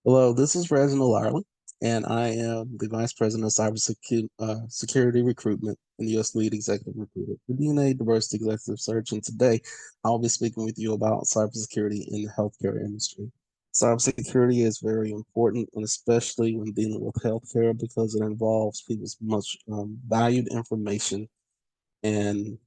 Hello, this is Reginald Larley, and I am the Vice President of Cybersecurity Security Recruitment and the U.S. Lead Executive Recruiter for DNA Diversity Executive Search. And today I'll be speaking with you about cybersecurity in the healthcare industry. Cybersecurity is very important, and especially when dealing with healthcare because it involves people's much valued information and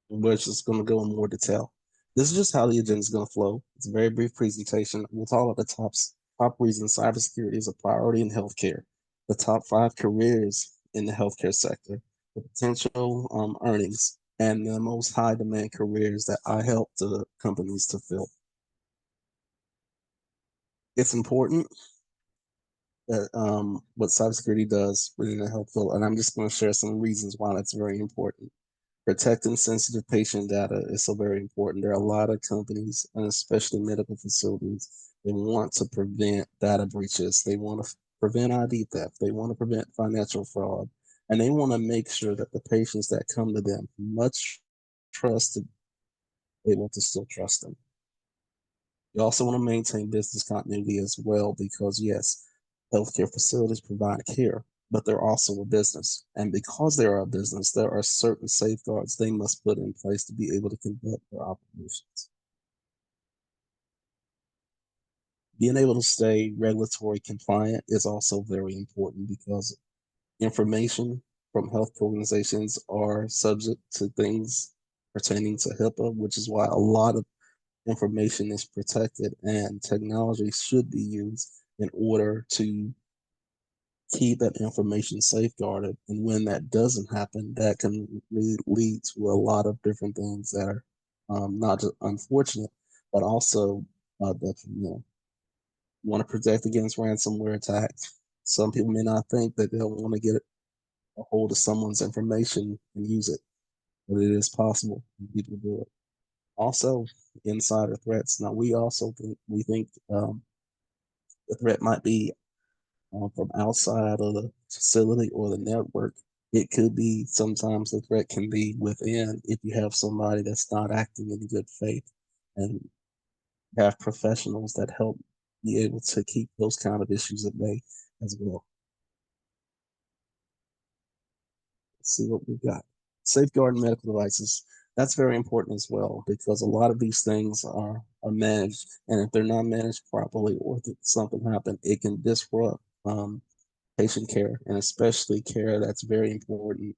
we're just going to go in more detail. This is just how the agenda is going to flow. It's a very brief presentation. We'll talk about the top reasons cybersecurity is a priority in healthcare, the top 5 careers in the healthcare sector, the potential earnings, and the most high demand careers that I help the companies to fill. It's important that what cybersecurity does within the health field, and I'm just going to share some reasons why that's very important. Protecting sensitive patient data is so very important. There are a lot of companies, and especially medical facilities, they want to prevent data breaches. They want to prevent ID theft. They want to prevent financial fraud. And they want to make sure that the patients that come to them much trusted, they want to still trust them. You also want to maintain business continuity as well because, yes, healthcare facilities provide care, but they're also a business. And because they're a business, there are certain safeguards they must put in place to be able to conduct their operations. Being able to stay regulatory compliant is also very important because information from health organizations are subject to things pertaining to HIPAA, which is why a lot of information is protected and technology should be used in order to keep that information safeguarded. And when that doesn't happen, that can lead to a lot of different things that are not just unfortunate, but also detrimental. You want to protect against ransomware attacks. Some people may not think that they'll want to get a hold of someone's information and use it, but it is possible. People do it. Also, insider threats. Now, we think the threat might be from outside of the facility or the network. It could be sometimes the threat can be within if you have somebody that's not acting in good faith and have professionals that help be able to keep those kind of issues at bay as well. Let's see what we've got. Safeguarding medical devices. That's very important as well because a lot of these things are managed, and if they're not managed properly or if something happened, it can disrupt patient care, and especially care that's very important,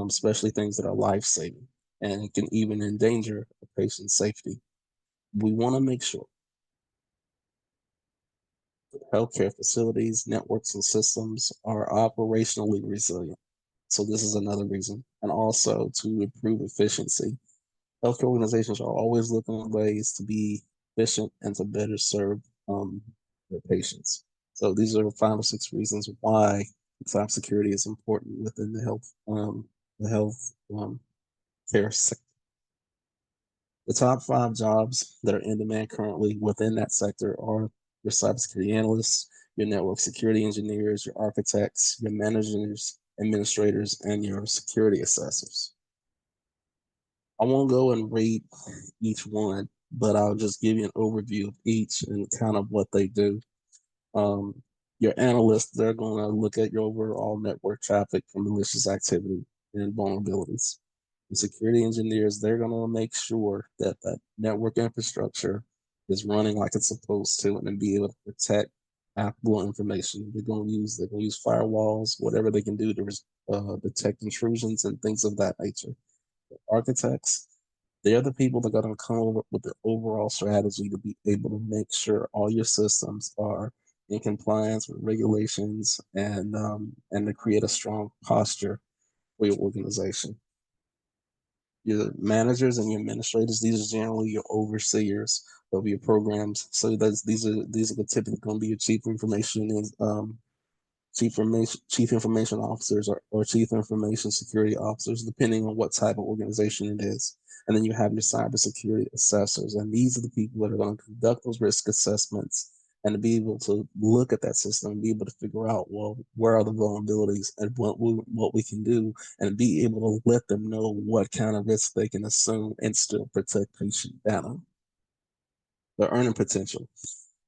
especially things that are life saving, and it can even endanger a patient's safety. We want to make sure that healthcare facilities, networks, and systems are operationally resilient. So, this is another reason. And also to improve efficiency. Healthcare organizations are always looking at ways to be efficient and to better serve their patients. So these are 5 or 6 reasons why cybersecurity is important within the health care sector. The top 5 jobs that are in demand currently within that sector are your cybersecurity analysts, your network security engineers, your architects, your managers, administrators, and your security assessors. I won't go and read each one, but I'll just give you an overview of each and kind of what they do. Um, your analysts, they're going to look at your overall network traffic for malicious activity and vulnerabilities. The security engineers, they're going to make sure that that network infrastructure is running like it's supposed to and be able to protect applicable information. They're going to use firewalls, whatever they can do to detect intrusions and things of that nature. The architects, they're the people that are going to come over with the overall strategy to be able to make sure all your systems are in compliance with regulations and to create a strong posture for your organization. Your managers and your administrators, these are generally your overseers of your programs. So these are typically going to be your chief information and chief information officers or chief information security officers, depending on what type of organization it is. And then you have your cybersecurity assessors, and these are the people that are going to conduct those risk assessments and to be able to look at that system and be able to figure out, well, where are the vulnerabilities and what we can do, and be able to let them know what kind of risk they can assume and still protect patient data. The earning potential.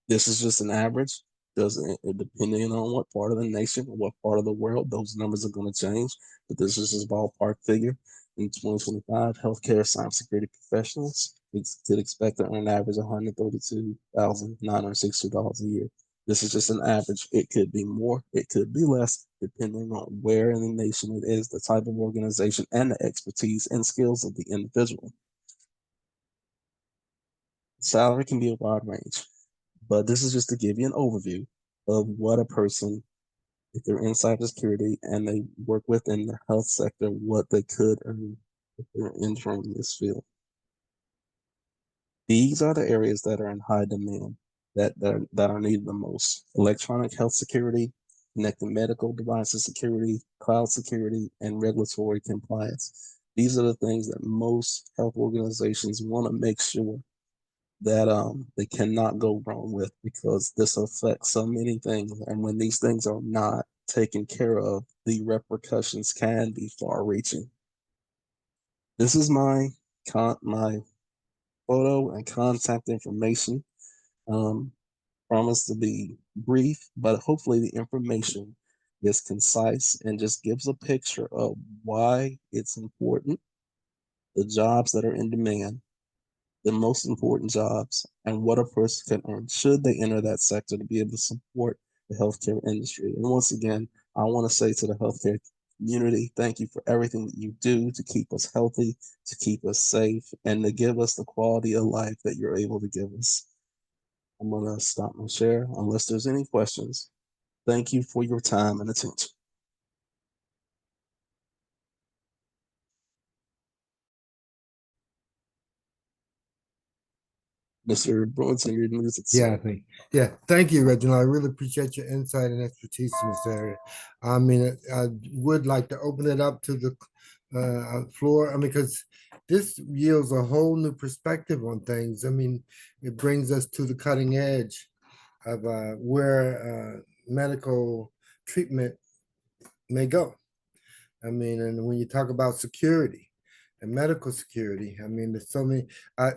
This is just an average. Doesn't depending on what part of the nation or what part of the world, those numbers are going to change. But this is just ballpark figure. In 2025, healthcare cybersecurity professionals could expect to earn an average of $132,960 a year. This is just an average. It could be more, it could be less, depending on where in the nation it is, the type of organization, and the expertise and skills of the individual. Salary can be a wide range, but this is just to give you an overview of what a person, if they're in cybersecurity and they work within the health sector, what they could earn if they're entering this field. These are the areas that are in high demand, that are needed the most: electronic health security, connected medical devices security, cloud security, and regulatory compliance. These are the things that most health organizations want to make sure that they cannot go wrong with, because this affects so many things, and when these things are not taken care of, the repercussions can be far reaching. This is my photo and contact information. um, Promise to be brief, but hopefully the information is concise and just gives a picture of why it's important, the jobs that are in demand, the most important jobs, and what a person can earn should they enter that sector to be able to support the healthcare industry. And once again, I want to say to the healthcare community, thank you for everything that you do to keep us healthy, to keep us safe, and to give us the quality of life that you're able to give us. I'm going to stop my share unless there's any questions. Thank you for your time and attention. Mr. Brunson, your music, Yeah, sir. thank you, Reginald. I really appreciate your insight and expertise in this area. I mean, I would like to open it up to the floor. I mean, because this yields a whole new perspective on things. I mean, it brings us to the cutting edge of where medical treatment may go. I mean, and when you talk about security and medical security, I mean, there's so many. I,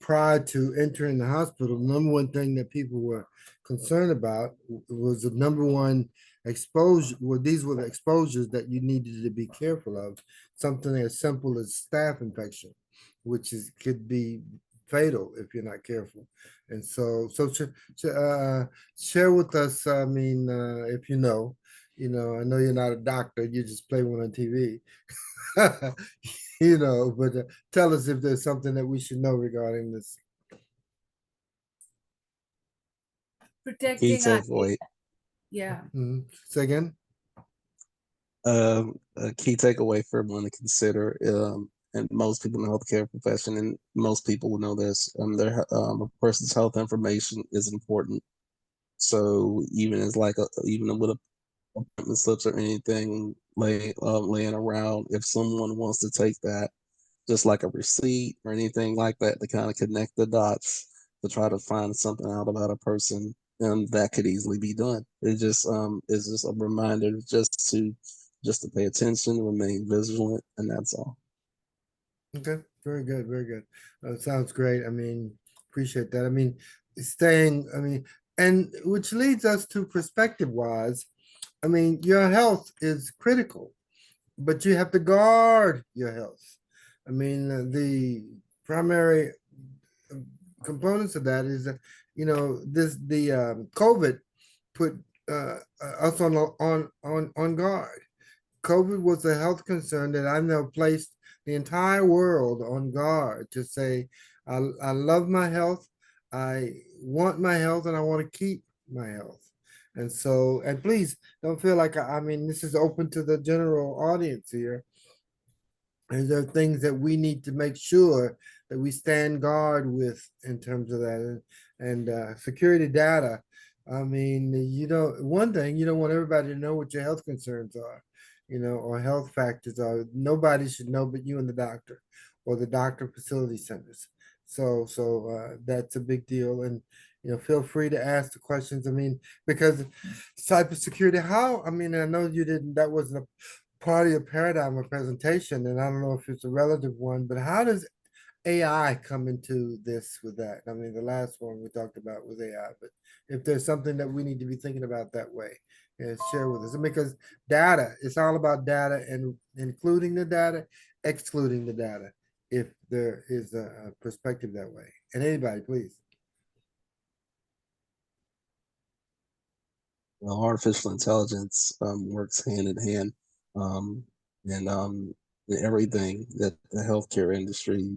prior to entering the hospital, the number one thing that people were concerned about was the number one exposure. Well, these were the exposures that you needed to be careful of. Something as simple as staph infection, which is could be fatal if you're not careful. And share with us. I mean, if I know you're not a doctor, you just play one on TV. But tell us if there's something that we should know regarding this. Key Protecting our takeaway. yeah. Say again. A key takeaway for everyone to consider, and most people in the healthcare profession, and most people will know this. A person's health information is important. So even as like even with appointment slips or anything laying around, if someone wants to take that, just like a receipt or anything like that, to kind of connect the dots to try to find something out about a person, that could easily be done. It just is just a reminder just to pay attention, remain vigilant, and that's all. Okay, very good, very good. Sounds great. I mean, appreciate that. I mean, staying. I mean, and which leads us to perspective wise. I mean, your health is critical, but you have to guard your health. I mean, the primary components of that is that the COVID put us on guard. COVID was a health concern that I know placed the entire world on guard to say, I love my health, I want my health, and I want to keep my health. And so, and please don't feel like I mean, this is open to the general audience here. And there are things that we need to make sure that we stand guard with in terms of that. And security data. I mean, one thing, you don't want everybody to know what your health concerns are, or health factors are. Nobody should know but you and the doctor or the doctor facility centers. So that's a big deal. And, feel free to ask the questions. I mean, because cybersecurity, I mean, I know you didn't, that wasn't a part of your paradigm of presentation, and I don't know if it's a relative one, but how does AI come into this with that? I mean, the last one we talked about was AI, but if there's something that we need to be thinking about that way, yeah, share with us. Because data, it's all about data and including the data, excluding the data, if there is a perspective that way. And anybody, please. Well, artificial intelligence works hand in hand, um, and in everything that the healthcare industry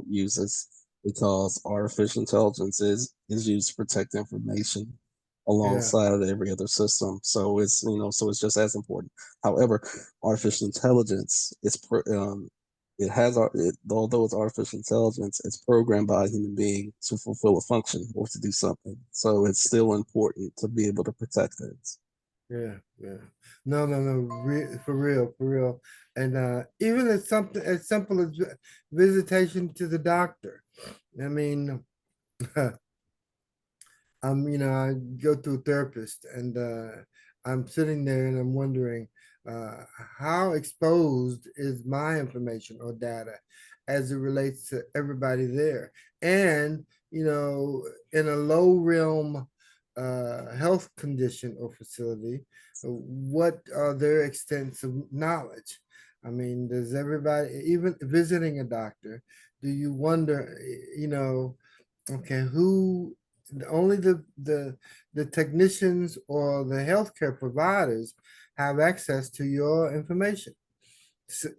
uses, because artificial intelligence is used to protect information Yeah, alongside of every other system. So it's just as important. However, artificial intelligence it has although it's artificial intelligence, it's programmed by a human being to fulfill a function or to do something. So it's still important to be able to protect things. yeah, yeah. No, no, no, for real, for real. And even as something as simple as visitation to the doctor. I mean, I go to a therapist and I'm sitting there and I'm wondering uh, how exposed is my information or data as it relates to everybody there. And, in a low realm health condition or facility, what are their extents of knowledge? I mean, does everybody, even visiting a doctor, do you wonder, okay, who only the technicians or the healthcare providers have access to your information.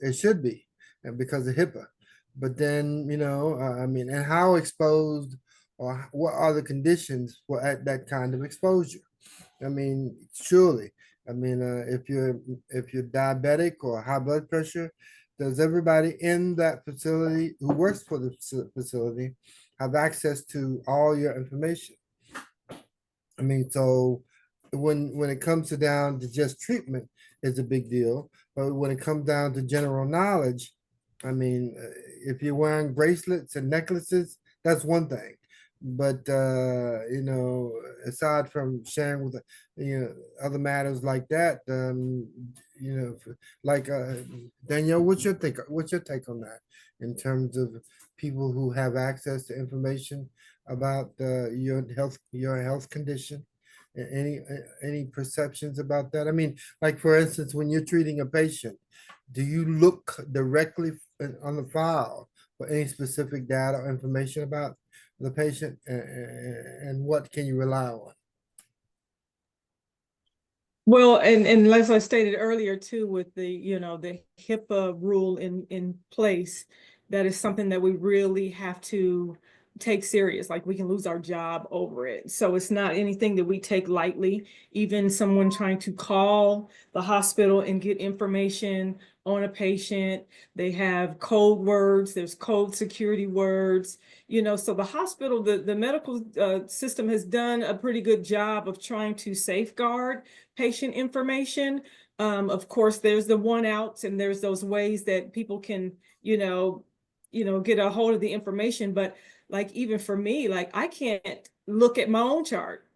It should be, and because of HIPAA. But then, I mean, and how exposed or what are the conditions for that kind of exposure? I mean, surely. I mean, if you're diabetic or high blood pressure, does everybody in that facility who works for the facility have access to all your information? I mean, so when it comes to down to just treatment is a big deal, but when it comes down to general knowledge, I mean, if you're wearing bracelets and necklaces, that's one thing. But aside from sharing with other matters like that, like Danielle, What's your take on that in terms of people who have access to information about your health condition? Any perceptions about that? I mean, like for instance, when you're treating a patient, do you look directly on the file for any specific data or information about the patient, and what can you rely on? Well, and as I stated earlier too, with the HIPAA rule in place, that is something that we really have to take serious. Like we can lose our job over it. So it's not anything that we take lightly. Even someone trying to call the hospital and get information on a patient, they have code words, there's code security words, so the hospital, the medical system has done a pretty good job of trying to safeguard patient information. Of course, there's the one outs and there's those ways that people can, get a hold of the information. But like even for me, like I can't look at my own chart.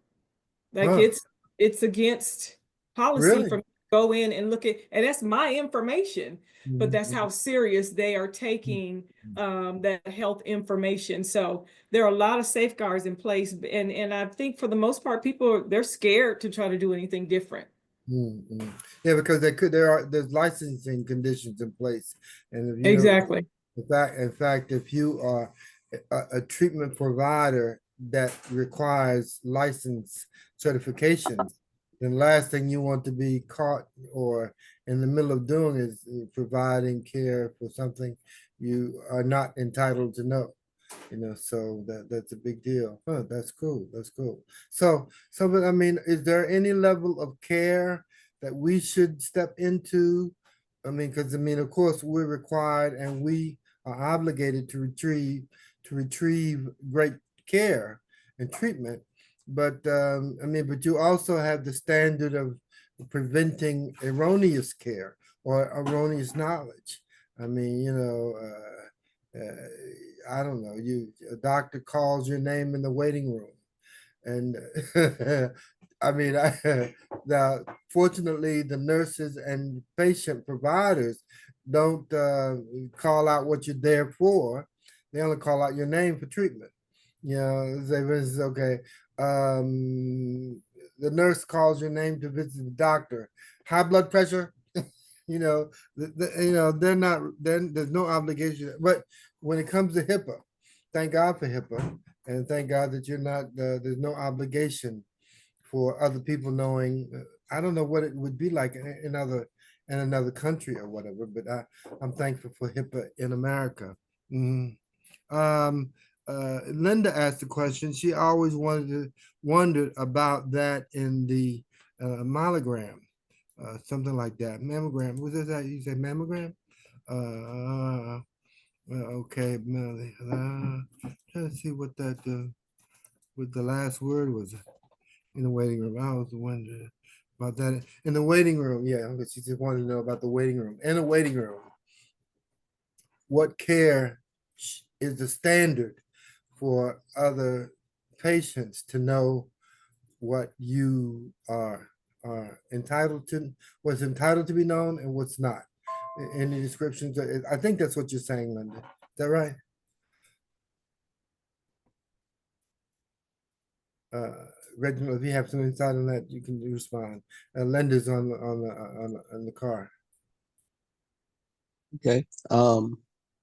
Like Huh? it's against policy for Really? me to go in and look at, and that's my information. But that's Mhm. how serious they are taking that health information. So there are a lot of safeguards in place, and I think for the most part, people they're scared to try to do anything different. Mhm. Yeah, because there's licensing conditions in place, and if you know, Exactly. in fact, if you are a treatment provider that requires license certifications, then last thing you want to be caught or in the middle of doing is providing care for something you are not entitled to know. So that's a big deal. Huh, that's cool. That's cool. But I mean, is there any level of care that we should step into? I mean, because I mean, of course, we're required and we are obligated to retrieve great care and treatment. But I mean, but you also have the standard of preventing erroneous care or erroneous knowledge. I mean, I don't know, a doctor calls your name in the waiting room. And I mean, now, fortunately, the nurses and patient providers don't call out what you're there for. they only call out your name for treatment. You know, say for instance, okay, the nurse calls your name to visit the doctor. High blood pressure, you know, they're not, then there's no obligation. But when it comes to HIPAA, thank God for HIPAA, and thank God that you're not, there's no obligation for other people knowing. I don't know what it would be like in another country or whatever, but I'm thankful for HIPAA in America. Mhm. Um, Linda asked the question. She always wondered about that in the mammogram, something like that. Mammogram. Was that you say mammogram? Okay. Trying to see what that what the last word was in the waiting room. I was wondering about that in the waiting room. Yeah, but she just wanted to know about the waiting room. In the waiting room, what care is the standard for other patients to know what you are entitled to, what's entitled to be known and what's not. Any descriptions? I think that's what you're saying, Linda. Is that right? Reginald, if you have some insight on that, you can respond. Linda's on the car. Okay.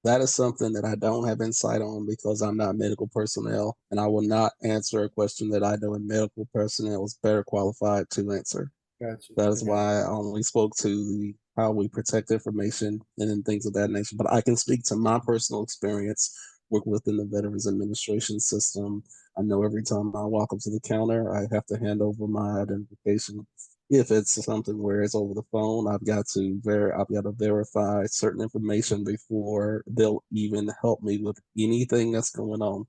That is something that I don't have insight on because I'm not medical personnel, and I will not answer a question that I know a medical personnel is better qualified to answer. Gotcha. That is Okay. why I only spoke to how we protect information and then things of that nature. But I can speak to my personal experience working within the Veterans Administration system. I know every time I walk up to the counter, I have to hand over my identification. If it's something where it's over the phone, I've got to verify certain information before they'll even help me with anything that's going on.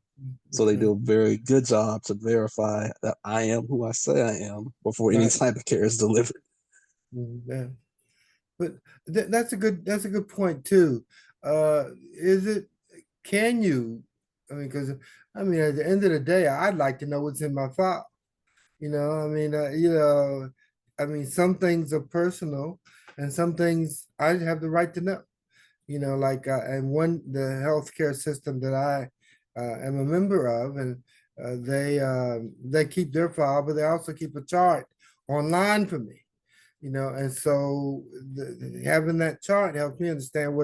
So they Okay. do a very good job to verify that I am who I say I am before any Right. type of care is delivered. Yeah. But that's a good point too. Is it, can you, I mean, because I mean, at the end of the day, I'd like to know what's in my file. I mean, some things are personal, and some things I have the right to know. Like and the healthcare system that I am a member of, and they keep their file, but they also keep a chart online for me. And so having that chart helps me understand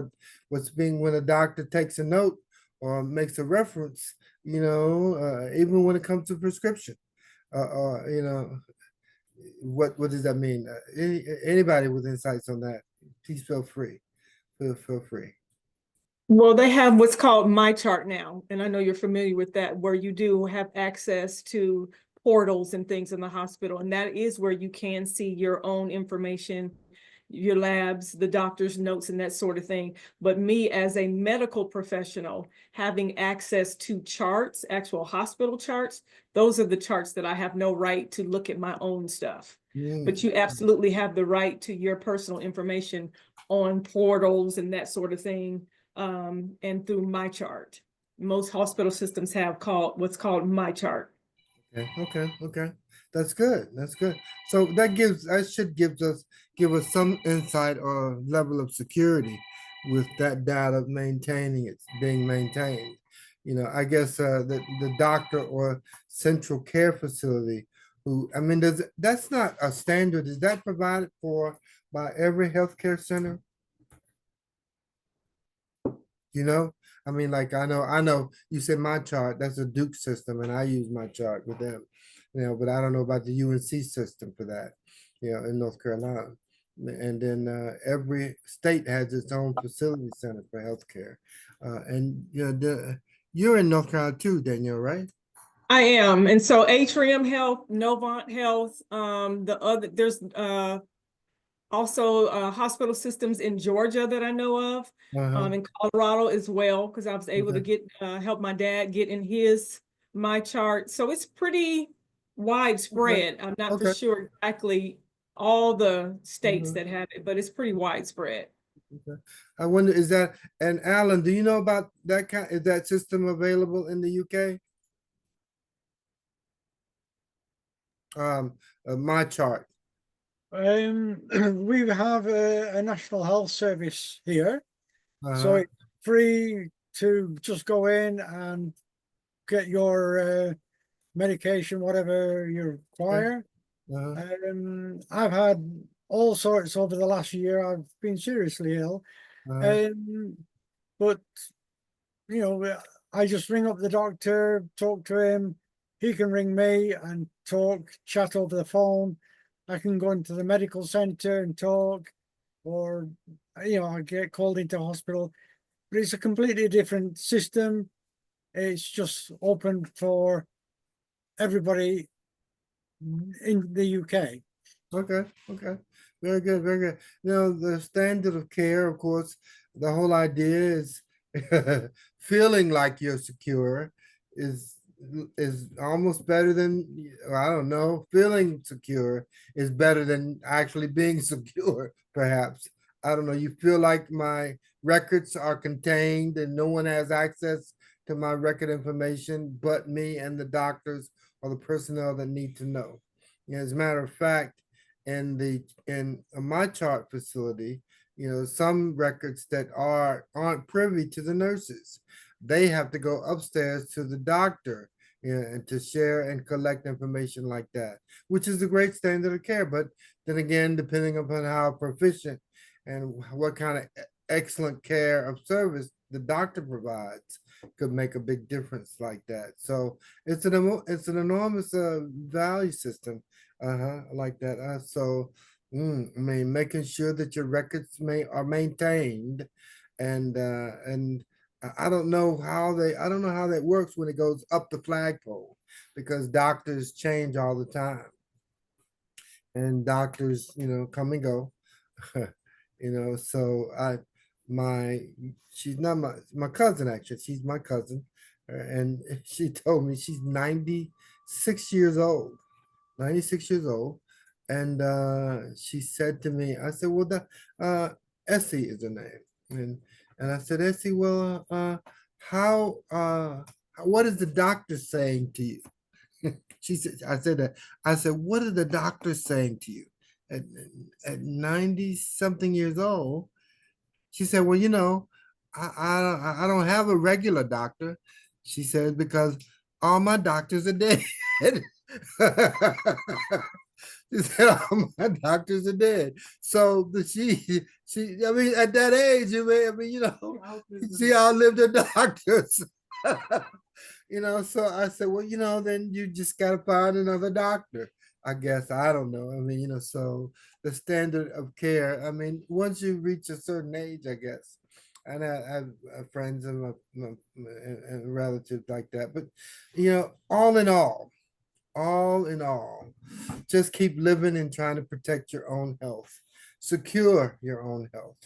what's being, when a doctor takes a note or makes a reference. Even when it comes to prescription. What does that mean? Anybody with insights on that, please feel free. Feel free. Well, they have what's called My Chart now, and I know you're familiar with that, where you do have access to portals and things in the hospital, and that is where you can see your own information, your labs, the doctor's notes, and that sort of thing. But me as a medical professional, having access to charts, actual hospital charts, those are the charts that I have no right to look at my own stuff. But you absolutely have the right to your personal information on portals and that sort of thing. And through My Chart. Most hospital systems have what's called My Chart. Okay. That's good. That's good. So that should give us some insight or level of security with that data being maintained. I guess the doctor or central care facility I mean, that's not a standard. Is that provided for by every healthcare center? You know, I mean, like I know you said My Chart, that's a Duke system, and I use My Chart with them, but I don't know about the UNC system for that, in North Carolina. And then every state has its own facility center for healthcare. And you're in North Carolina too, Danielle, right? I am. And so Atrium Health, Novant Health, there's also hospital systems in Georgia that I know of, Uh-huh. in Colorado as well, because I was able to Okay. help my dad get in his My Chart. So it's pretty Okay. widespread. I'm not for Okay. sure exactly all the states Mhm. that have it, but it's pretty widespread. Okay. I wonder, and Alan, do you know about is that system available in the UK? Um, My Chart. We have a National Health Service here, so Uh-huh. it's free to just go in and get your medication, whatever you require. Uh-huh. I've had all sorts over the last year. I've been seriously ill. Uh-huh. But you know, I just ring up the doctor, talk to him. He can ring me and talk, chat over the phone. I can go into the medical center and talk, or I get called into hospital. But it's a completely different system. It's just open for everybody in the UK. Okay, okay. Very good, very good. The standard of care, of course, the whole idea is feeling like you're secure is is almost better than, I don't know, feeling secure is better than actually being secure, perhaps. I don't know. You feel like my records are contained and no one has access to my record information but me and the doctors or the personnel that need to know. As a matter of fact, in my chart facility, some records that aren't privy to the nurses, they have to go upstairs to the doctor, and to share and collect information like that, which is a great standard of care. But then again, depending upon how proficient and what kind of excellent care of service the doctor provides, could make a big difference like that. So it's an enormous value system, like that. I mean, making sure that your records are maintained, and I don't know how that works when it goes up the flagpole, because doctors change all the time, and doctors, come and go. So my, she's not my cousin, actually. She's my cousin, and she told me she's 96 years old. 96 years old. And she said to me, I said, well, Essie is her name. And I said, Essie, well, how, what is the doctor saying to you? She said, I said, what are the doctors saying to you at, at 90 something years old? She said, well, I don't have a regular doctor. She said, because all my doctors are dead. She said, all my doctors are dead. So I mean, at that age, she outlived her doctors. So I said, well, then you just got to find another doctor. I guess, I don't know. I mean, so the standard of care, I mean, once you reach a certain age, I guess, and I have friends and relatives like that. But, all in all, just keep living and trying to protect your own health, secure your own health,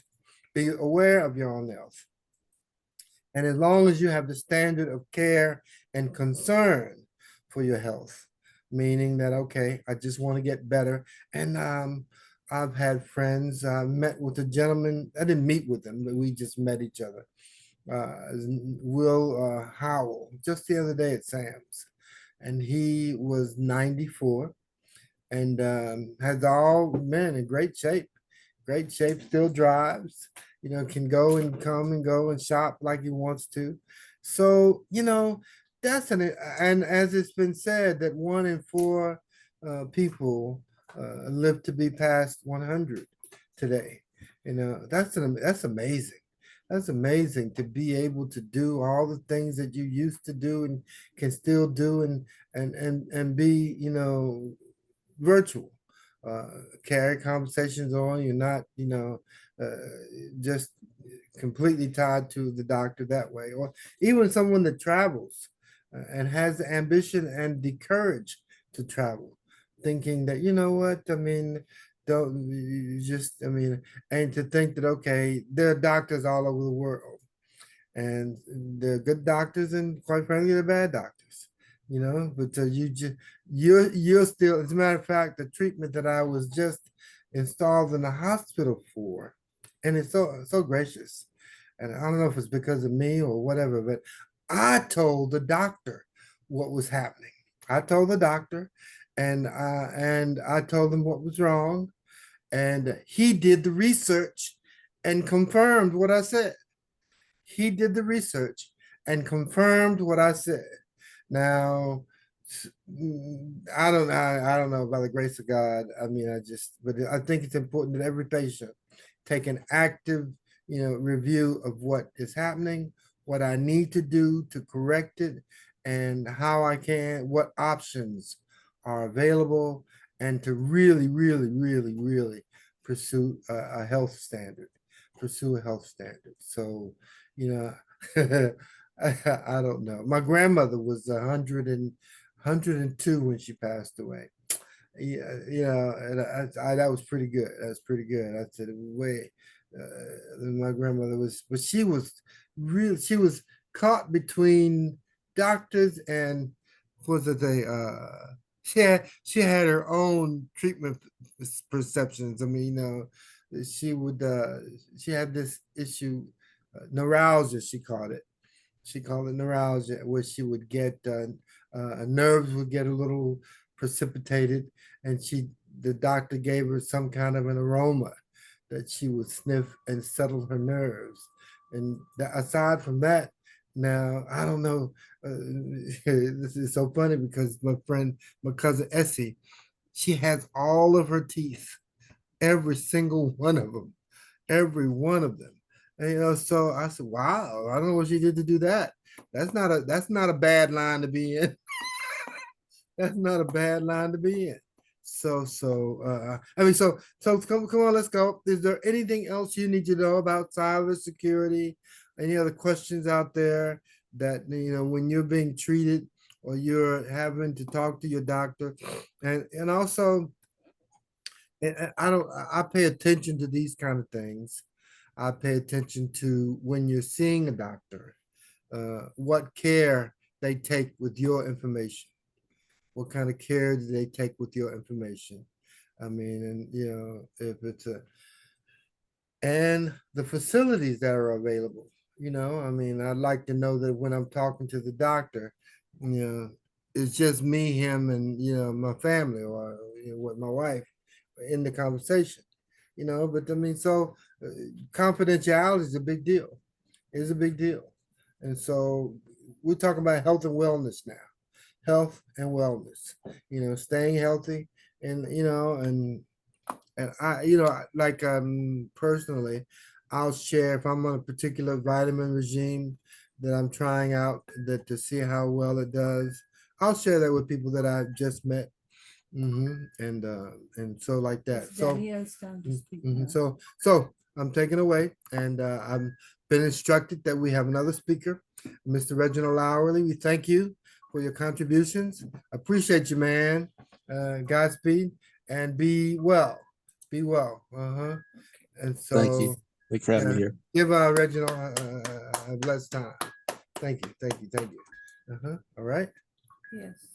be aware of your own health. And as long as you have the standard of care and concern for your health, meaning that, okay, I just want to get better. And I've had friends, I met with a gentleman, I didn't meet with him, but we just met each other. Will Howell, just the other day at Sam's. And he was 94 and has all been in great shape, still drives, can go and come and go and shop like he wants to. So, that's and as it's been said, that 1 in 4 people live to be past 100 today. That's amazing. That's amazing to be able to do all the things that you used to do and can still do, and be, virtual. Uh, Carry conversations on. You're not, just completely tied to the doctor that way. Or even someone that travels and has the ambition and the courage to travel, thinking that, you know what, I mean, don't you just, I mean, and to think that, okay, there are doctors all over the world, and they're good doctors, and quite frankly, they're bad doctors. But you're still, as a matter of fact, the treatment that I was just installed in the hospital for, and it's so gracious. And I don't know if it's because of me or whatever, but I told the doctor what was happening. I told the doctor, and I told him what was wrong, and he did the research and confirmed what I said. He did the research and confirmed what I said. Now, I don't know, by the grace of God. I mean, but I think it's important that every patient take an active, review of what is happening, what I need to do to correct it, and what options are available, and to really, really, really, really pursue a health standard, pursue a health standard. So, you know, I don't know. My grandmother was 102 when she passed away. Yeah, and that was pretty good. That's pretty good. I said, wait, my grandmother was, but she was caught between doctors and was it she had her own treatment perceptions. I mean, she had this issue, neuralgia, she called it neuralgia, where she would get nerves would get a little precipitated, and the doctor gave her some kind of an aroma that she would sniff and settle her nerves. And aside from that, now I don't know. This is so funny because my cousin Essie, she has all of her teeth, every single one of them, every one of them. And, so I said, wow, I don't know what she did to do that. That's not a bad line to be in. That's not a bad line to be in. So come on, let's go. Is there anything else you need to know about cybersecurity? Any other questions out there that, when you're being treated or you're having to talk to your doctor? And also, I pay attention to these kind of things. I pay attention to when you're seeing a doctor, what care they take with your information. What kind of care do they take with your information? I mean, and if it's and the facilities that are available, I mean, I'd like to know that when I'm talking to the doctor, it's just me, him, and, my family, or, with my wife in the conversation, but I mean, so confidentiality is a big deal. It's a big deal. And so we're talking about health and wellness now. Health and wellness, staying healthy, and I, like personally, I'll share if I'm on a particular vitamin regime that I'm trying out, that to see how well it does. I'll share that with people that I've just met. And so like that. So I'm taking away, and I'm been instructed that we have another speaker, Mr. Reginald Lowerly. We thank you for your contributions. Appreciate you, man. Godspeed, and be well. Be well. And so, Thank you. Thank you for having me here. Give Reginald a blessed time. Thank you. All right. Yes.